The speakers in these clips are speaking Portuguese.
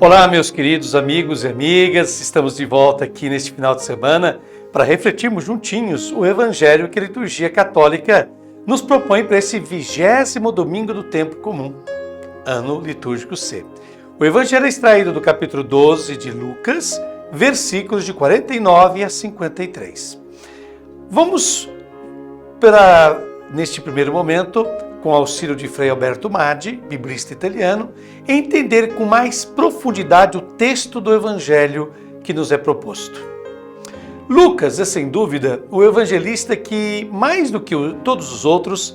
Olá, meus queridos amigos e amigas, estamos de volta aqui neste final de semana para refletirmos juntinhos o Evangelho que a Liturgia Católica nos propõe para esse 20º domingo do tempo comum, ano litúrgico C. O Evangelho é extraído do capítulo 12 de Lucas, versículos de 49 a 53. Vamos, neste primeiro momento, com auxílio de Frei Alberto Maddi, biblista italiano, entender com mais profundidade o texto do Evangelho que nos é proposto. Lucas é, sem dúvida, o evangelista que, mais do que todos os outros,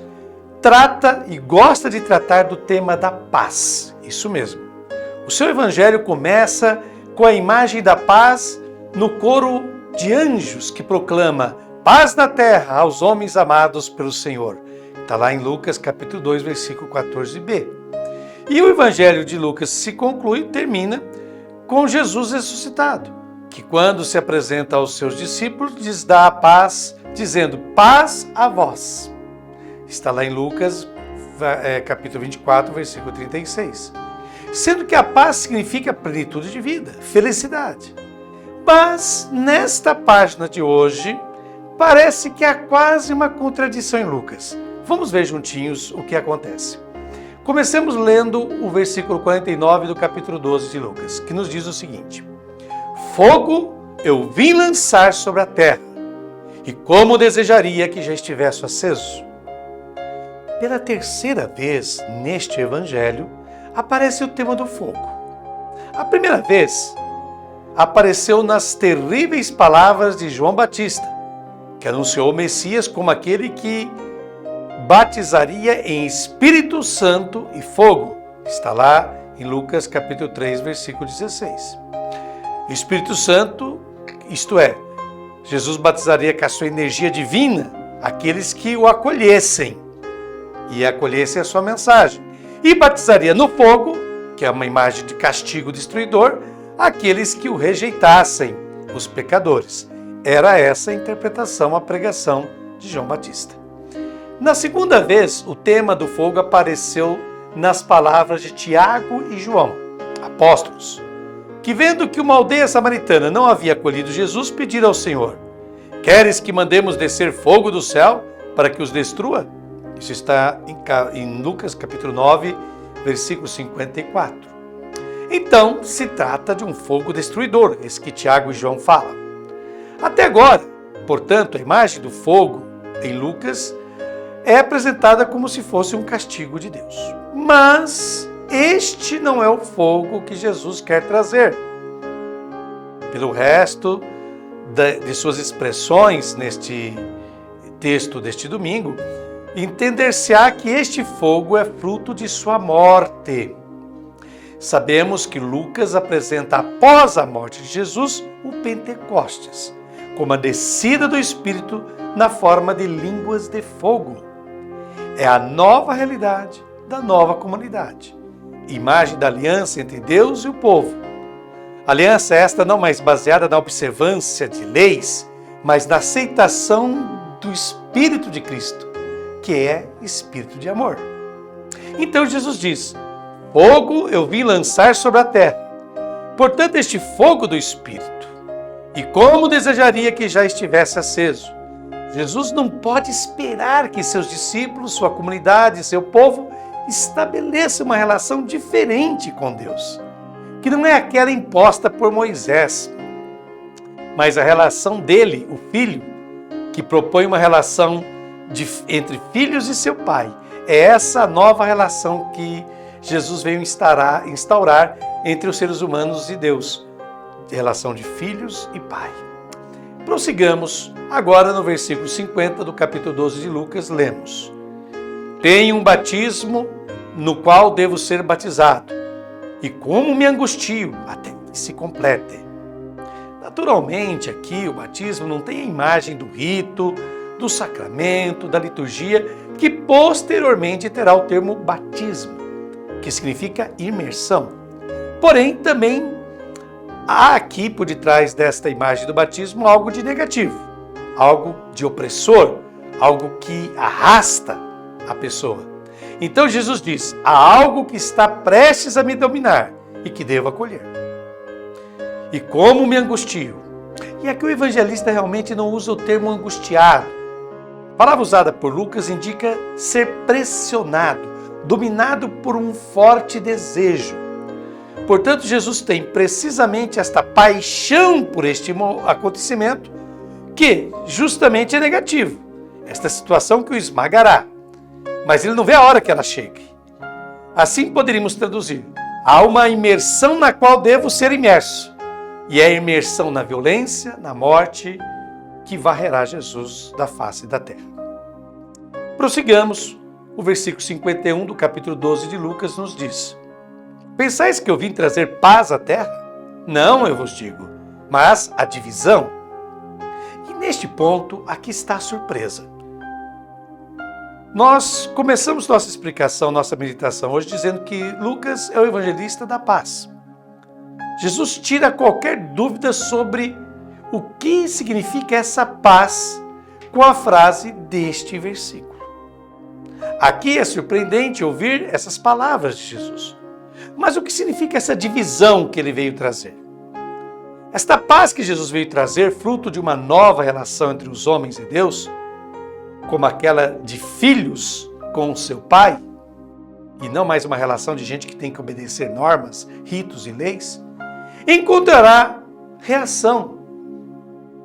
trata e gosta de tratar do tema da paz. Isso mesmo. O seu Evangelho começa com a imagem da paz no coro de anjos que proclama paz na terra aos homens amados pelo Senhor. Está lá em Lucas capítulo 2, versículo 14b. E o Evangelho de Lucas termina com Jesus ressuscitado, que quando se apresenta aos seus discípulos, lhes dá a paz, dizendo, paz a vós. Está lá em Lucas capítulo 24, versículo 36. Sendo que a paz significa plenitude de vida, felicidade. Mas, nesta página de hoje, parece que há quase uma contradição em Lucas. Vamos ver juntinhos o que acontece. Comecemos lendo o versículo 49 do capítulo 12 de Lucas, que nos diz o seguinte: fogo eu vim lançar sobre a terra, e como desejaria que já estivesse aceso. Pela terceira vez neste evangelho, aparece o tema do fogo. A primeira vez apareceu nas terríveis palavras de João Batista, que anunciou o Messias como aquele que batizaria em Espírito Santo e fogo. Está lá em Lucas capítulo 3, versículo 16. Espírito Santo, isto é, Jesus batizaria com a sua energia divina aqueles que o acolhessem e acolhessem a sua mensagem. E batizaria no fogo, que é uma imagem de castigo destruidor, aqueles que o rejeitassem, os pecadores. Era essa a interpretação, a pregação de João Batista. Na segunda vez, o tema do fogo apareceu nas palavras de Tiago e João, apóstolos, que vendo que uma aldeia samaritana não havia acolhido Jesus, pediram ao Senhor, queres que mandemos descer fogo do céu para que os destrua? Isso está em Lucas capítulo 9, versículo 54. Então, se trata de um fogo destruidor, esse que Tiago e João falam. Até agora, portanto, a imagem do fogo em Lucas é apresentada como se fosse um castigo de Deus. Mas este não é o fogo que Jesus quer trazer. Pelo resto de suas expressões neste texto deste domingo, entender-se-á que este fogo é fruto de sua morte. Sabemos que Lucas apresenta após a morte de Jesus o Pentecostes, como a descida do Espírito na forma de línguas de fogo. É a nova realidade da nova comunidade, imagem da aliança entre Deus e o povo. Aliança esta não mais baseada na observância de leis, mas na aceitação do Espírito de Cristo, que é Espírito de amor. Então Jesus diz, fogo eu vim lançar sobre a terra. Portanto, este fogo do Espírito, e como desejaria que já estivesse aceso. Jesus não pode esperar que seus discípulos, sua comunidade, seu povo estabeleçam uma relação diferente com Deus, que não é aquela imposta por Moisés, mas a relação dele, o Filho, que propõe uma relação entre filhos e seu Pai. É essa nova relação que Jesus veio instaurar entre os seres humanos e Deus, de relação de filhos e Pai. Prossigamos, agora no versículo 50 do capítulo 12 de Lucas, lemos: tenho um batismo no qual devo ser batizado, e como me angustio até que se complete. Naturalmente, aqui o batismo não tem a imagem do rito, do sacramento, da liturgia, que posteriormente terá o termo batismo, que significa imersão. Porém, também há aqui por detrás desta imagem do batismo algo de negativo, algo de opressor, algo que arrasta a pessoa. Então Jesus diz, há algo que está prestes a me dominar e que devo acolher. E como me angustio. E aqui o evangelista realmente não usa o termo angustiado. A palavra usada por Lucas indica ser pressionado, dominado por um forte desejo. Portanto, Jesus tem precisamente esta paixão por este acontecimento, que justamente é negativo. Esta situação que o esmagará. Mas ele não vê a hora que ela chegue. Assim poderíamos traduzir: há uma imersão na qual devo ser imerso. E é a imersão na violência, na morte, que varrerá Jesus da face da terra. Prossigamos. O versículo 51 do capítulo 12 de Lucas nos diz: pensais que eu vim trazer paz à terra? Não, eu vos digo, mas a divisão. E neste ponto, aqui está a surpresa. Nós começamos nossa explicação, nossa meditação hoje dizendo que Lucas é o evangelista da paz. Jesus tira qualquer dúvida sobre o que significa essa paz com a frase deste versículo. Aqui é surpreendente ouvir essas palavras de Jesus. Mas o que significa essa divisão que ele veio trazer? Esta paz que Jesus veio trazer, fruto de uma nova relação entre os homens e Deus, como aquela de filhos com o seu pai, e não mais uma relação de gente que tem que obedecer normas, ritos e leis, encontrará reação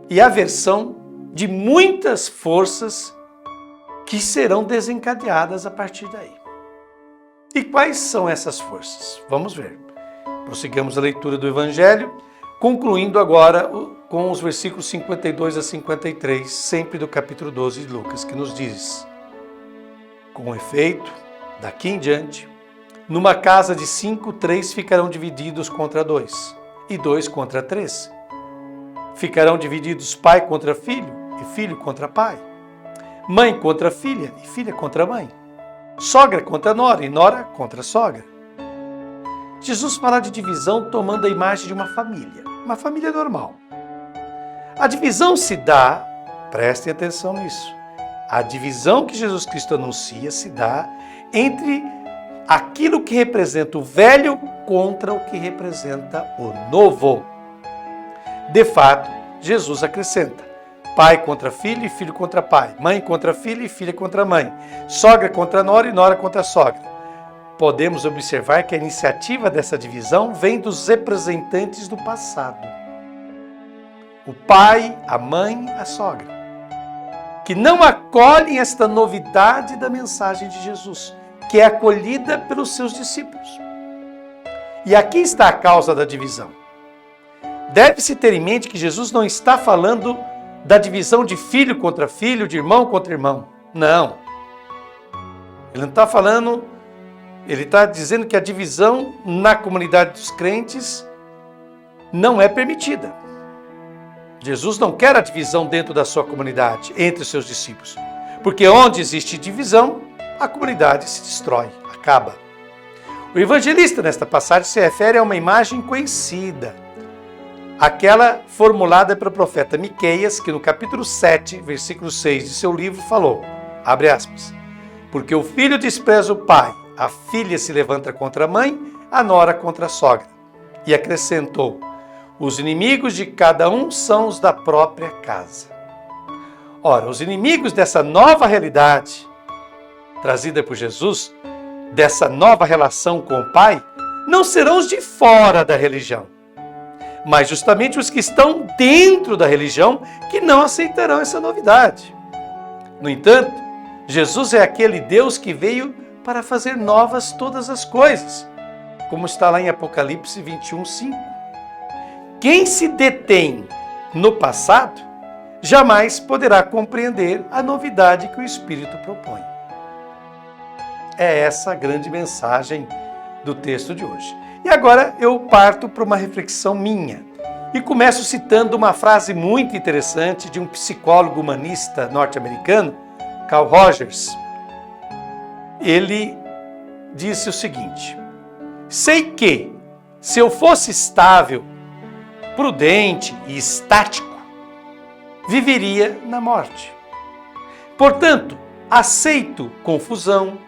e aversão de muitas forças que serão desencadeadas a partir daí. E quais são essas forças? Vamos ver. Prossigamos a leitura do Evangelho, concluindo agora com os versículos 52 a 53, sempre do capítulo 12 de Lucas, que nos diz: com efeito, daqui em diante, numa casa de 5, 3 ficarão divididos contra 2, e 2 contra 3. Ficarão divididos pai contra filho, e filho contra pai. Mãe contra filha, e filha contra mãe. Sogra contra nora, e nora contra sogra. Jesus fala de divisão tomando a imagem de uma família normal. A divisão se dá, prestem atenção nisso, a divisão que Jesus Cristo anuncia se dá entre aquilo que representa o velho contra o que representa o novo. De fato, Jesus acrescenta: pai contra filho e filho contra pai, mãe contra filho e filha contra mãe, sogra contra nora e nora contra sogra. Podemos observar que a iniciativa dessa divisão vem dos representantes do passado. O pai, a mãe, a sogra, que não acolhem esta novidade da mensagem de Jesus, que é acolhida pelos seus discípulos. E aqui está a causa da divisão. Deve-se ter em mente que Jesus não está falando da divisão de filho contra filho, de irmão contra irmão. Não. Ele não está falando, ele está dizendo que a divisão na comunidade dos crentes não é permitida. Jesus não quer a divisão dentro da sua comunidade, entre os seus discípulos. Porque onde existe divisão, a comunidade se destrói, acaba. O evangelista, nesta passagem, se refere a uma imagem conhecida, aquela formulada pelo profeta Miqueias, que no capítulo 7, versículo 6 de seu livro, falou, abre aspas, porque o filho despreza o pai, a filha se levanta contra a mãe, a nora contra a sogra. E acrescentou, os inimigos de cada um são os da própria casa. Ora, os inimigos dessa nova realidade, trazida por Jesus, dessa nova relação com o Pai, não serão os de fora da religião, mas justamente os que estão dentro da religião que não aceitarão essa novidade. No entanto, Jesus é aquele Deus que veio para fazer novas todas as coisas, como está lá em Apocalipse 21, 5. Quem se detém no passado, jamais poderá compreender a novidade que o Espírito propõe. É essa a grande mensagem do texto de hoje. E agora eu parto para uma reflexão minha. E começo citando uma frase muito interessante de um psicólogo humanista norte-americano, Carl Rogers. Ele disse o seguinte: sei que, se eu fosse estável, prudente e estático, viveria na morte. Portanto, aceito confusão,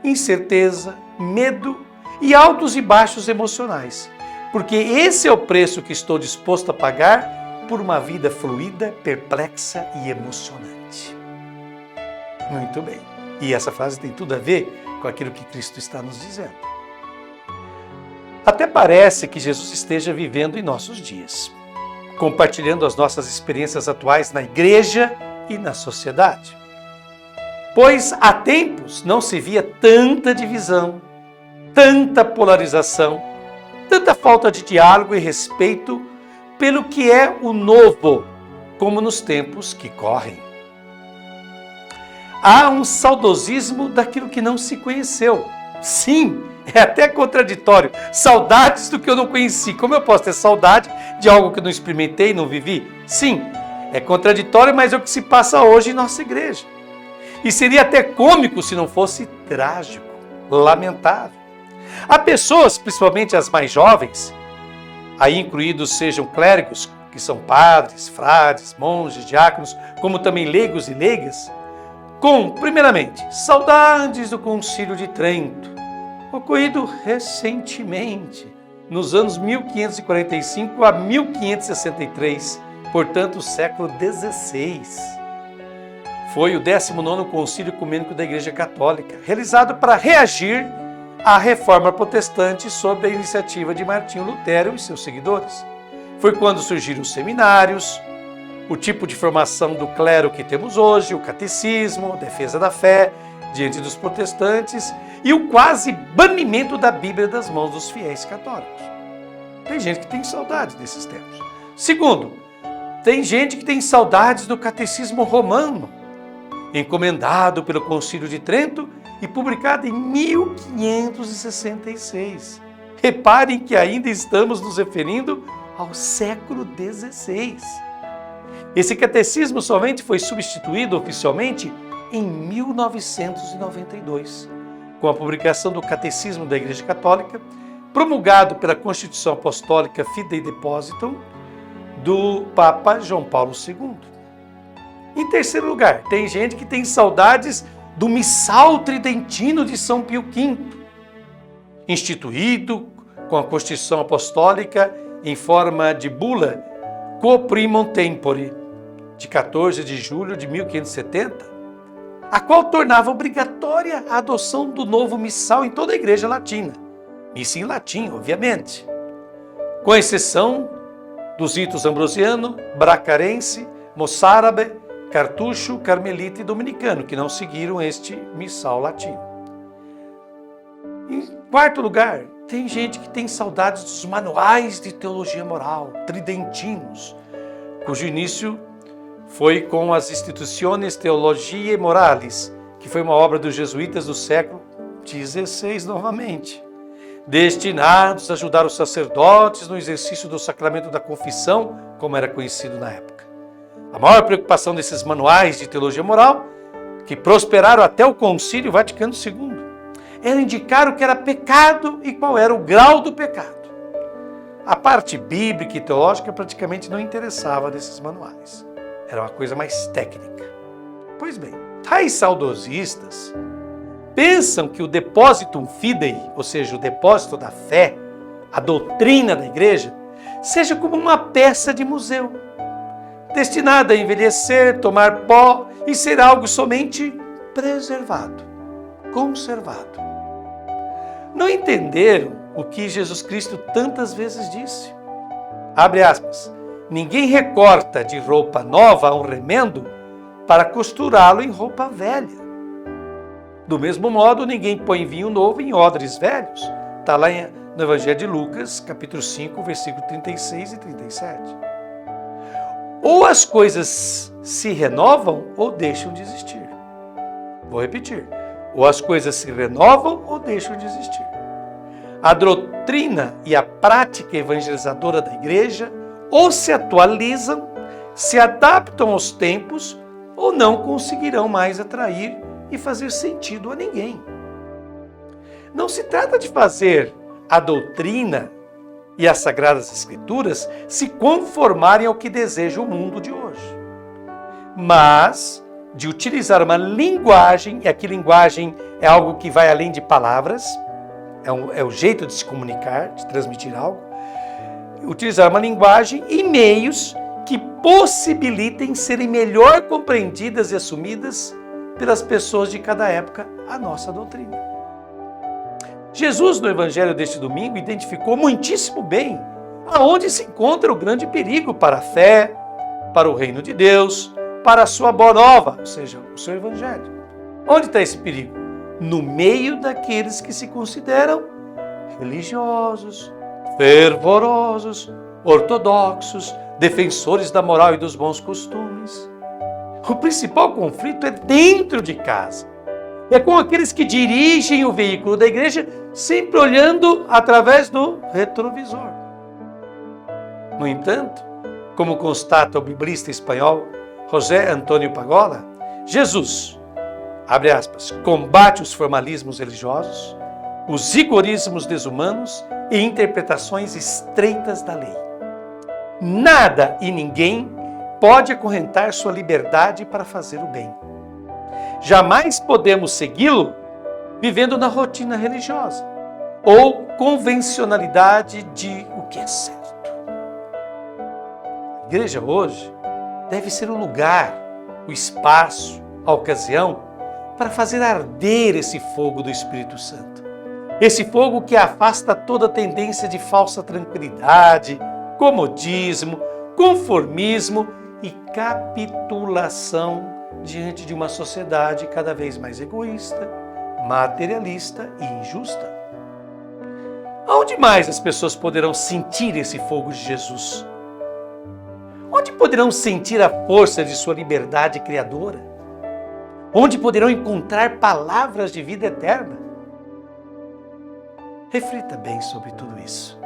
incerteza, medo e altos e baixos emocionais, porque esse é o preço que estou disposto a pagar por uma vida fluida, perplexa e emocionante. Muito bem. E essa frase tem tudo a ver com aquilo que Cristo está nos dizendo. Até parece que Jesus esteja vivendo em nossos dias, compartilhando as nossas experiências atuais na igreja e na sociedade. Pois há tempos não se via tanta divisão, tanta polarização, tanta falta de diálogo e respeito pelo que é o novo, como nos tempos que correm. Há um saudosismo daquilo que não se conheceu. Sim, é até contraditório. Saudades do que eu não conheci. Como eu posso ter saudade de algo que eu não experimentei e não vivi? Sim, é contraditório, mas é o que se passa hoje em nossa igreja. E seria até cômico se não fosse trágico, lamentável. Há pessoas, principalmente as mais jovens, aí incluídos sejam clérigos, que são padres, frades, monges, diáconos, como também leigos e leigas, com, primeiramente, saudades do Concílio de Trento, ocorrido recentemente, nos anos 1545 a 1563, portanto, século XVI. Foi o 19º Concílio Ecumênico da Igreja Católica, realizado para reagir à Reforma Protestante sob a iniciativa de Martinho Lutero e seus seguidores. Foi quando surgiram os seminários, o tipo de formação do clero que temos hoje, o catecismo, a defesa da fé diante dos protestantes e o quase banimento da Bíblia das mãos dos fiéis católicos. Tem gente que tem saudades desses tempos. Segundo, tem gente que tem saudades do catecismo romano, encomendado pelo Concílio de Trento e publicado em 1566. Reparem que ainda estamos nos referindo ao século XVI. Esse catecismo somente foi substituído oficialmente em 1992, com a publicação do Catecismo da Igreja Católica, promulgado pela Constituição Apostólica Fidei Depositum do Papa João Paulo II. Em terceiro lugar, tem gente que tem saudades do Missal Tridentino de São Pio V, instituído com a Constituição Apostólica em forma de bula Quo Primum Tempore, de 14 de julho de 1570, a qual tornava obrigatória a adoção do novo missal em toda a Igreja Latina. Missa em latim, obviamente, com exceção dos ritos ambrosiano, bracarense, moçárabe, cartucho, carmelita e dominicano, que não seguiram este missal latino. Em quarto lugar, tem gente que tem saudades dos manuais de teologia moral, tridentinos, cujo início foi com as Institutiones Theologiae Morales, que foi uma obra dos jesuítas do século XVI novamente, destinados a ajudar os sacerdotes no exercício do sacramento da confissão, como era conhecido na época. A maior preocupação desses manuais de teologia moral, que prosperaram até o Concílio Vaticano II, era indicar o que era pecado e qual era o grau do pecado. A parte bíblica e teológica praticamente não interessava desses manuais. Era uma coisa mais técnica. Pois bem, tais saudosistas pensam que o depositum fidei, ou seja, o depósito da fé, a doutrina da igreja, seja como uma peça de museu, destinada a envelhecer, tomar pó e ser algo somente preservado, conservado. Não entenderam o que Jesus Cristo tantas vezes disse. Abre aspas. Ninguém recorta de roupa nova um remendo para costurá-lo em roupa velha. Do mesmo modo, ninguém põe vinho novo em odres velhos. Está lá no Evangelho de Lucas, capítulo 5, versículo 36 e 37. Ou as coisas se renovam ou deixam de existir. Vou repetir. Ou as coisas se renovam ou deixam de existir. A doutrina e a prática evangelizadora da igreja ou se atualizam, se adaptam aos tempos, ou não conseguirão mais atrair e fazer sentido a ninguém. Não se trata de fazer a doutrina e as Sagradas Escrituras se conformarem ao que deseja o mundo de hoje, mas de utilizar uma linguagem, e aqui linguagem é algo que vai além de palavras, é o jeito de se comunicar, de transmitir algo, utilizar uma linguagem e meios que possibilitem serem melhor compreendidas e assumidas pelas pessoas de cada época a nossa doutrina. Jesus, no Evangelho deste domingo, identificou muitíssimo bem aonde se encontra o grande perigo para a fé, para o reino de Deus, para a sua boa nova, ou seja, o seu Evangelho. Onde está esse perigo? No meio daqueles que se consideram religiosos, fervorosos, ortodoxos, defensores da moral e dos bons costumes. O principal conflito é dentro de casa. É com aqueles que dirigem o veículo da igreja, sempre olhando através do retrovisor. No entanto, como constata o biblista espanhol José Antônio Pagola, Jesus, abre aspas, combate os formalismos religiosos, os rigorismos desumanos e interpretações estreitas da lei. Nada e ninguém pode acorrentar sua liberdade para fazer o bem. Jamais podemos segui-lo vivendo na rotina religiosa ou convencionalidade de o que é certo. A igreja hoje deve ser o lugar, o espaço, a ocasião para fazer arder esse fogo do Espírito Santo. Esse fogo que afasta toda tendência de falsa tranquilidade, comodismo, conformismo e capitulação diante de uma sociedade cada vez mais egoísta, materialista e injusta. Aonde mais as pessoas poderão sentir esse fogo de Jesus? Onde poderão sentir a força de sua liberdade criadora? Onde poderão encontrar palavras de vida eterna? Reflita bem sobre tudo isso.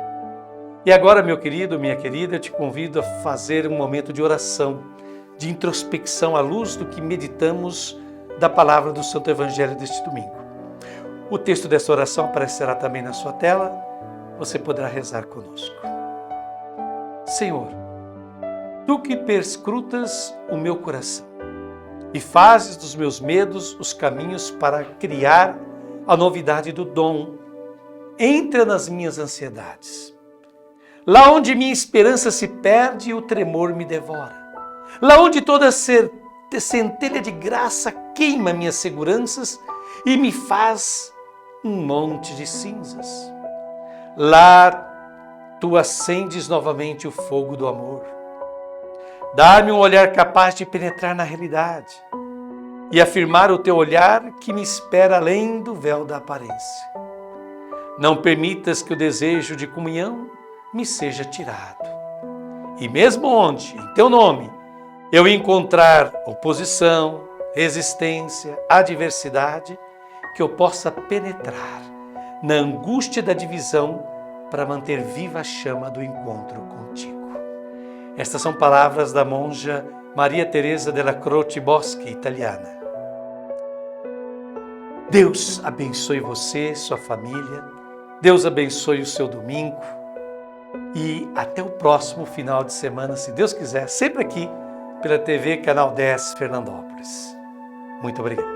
E agora, meu querido, minha querida, eu te convido a fazer um momento de oração, de introspecção à luz do que meditamos da palavra do Santo Evangelho deste domingo. O texto dessa oração aparecerá também na sua tela, você poderá rezar conosco. Senhor, Tu que perscrutas o meu coração e fazes dos meus medos os caminhos para criar a novidade do dom, entra nas minhas ansiedades. Lá onde minha esperança se perde, o tremor me devora. Lá onde toda centelha de graça queima minhas seguranças e me faz um monte de cinzas. Lá Tu acendes novamente o fogo do amor. Dá-me um olhar capaz de penetrar na realidade e afirmar o Teu olhar que me espera além do véu da aparência. Não permitas que o desejo de comunhão me seja tirado. E mesmo onde, em Teu nome, eu encontrar oposição, resistência, adversidade, que eu possa penetrar na angústia da divisão para manter viva a chama do encontro contigo. Estas são palavras da monja Maria Teresa della Croce Boschi, italiana. Deus abençoe você, sua família. Deus abençoe o seu domingo. E até o próximo final de semana, se Deus quiser, sempre aqui pela TV Canal 10 Fernandópolis. Muito obrigado.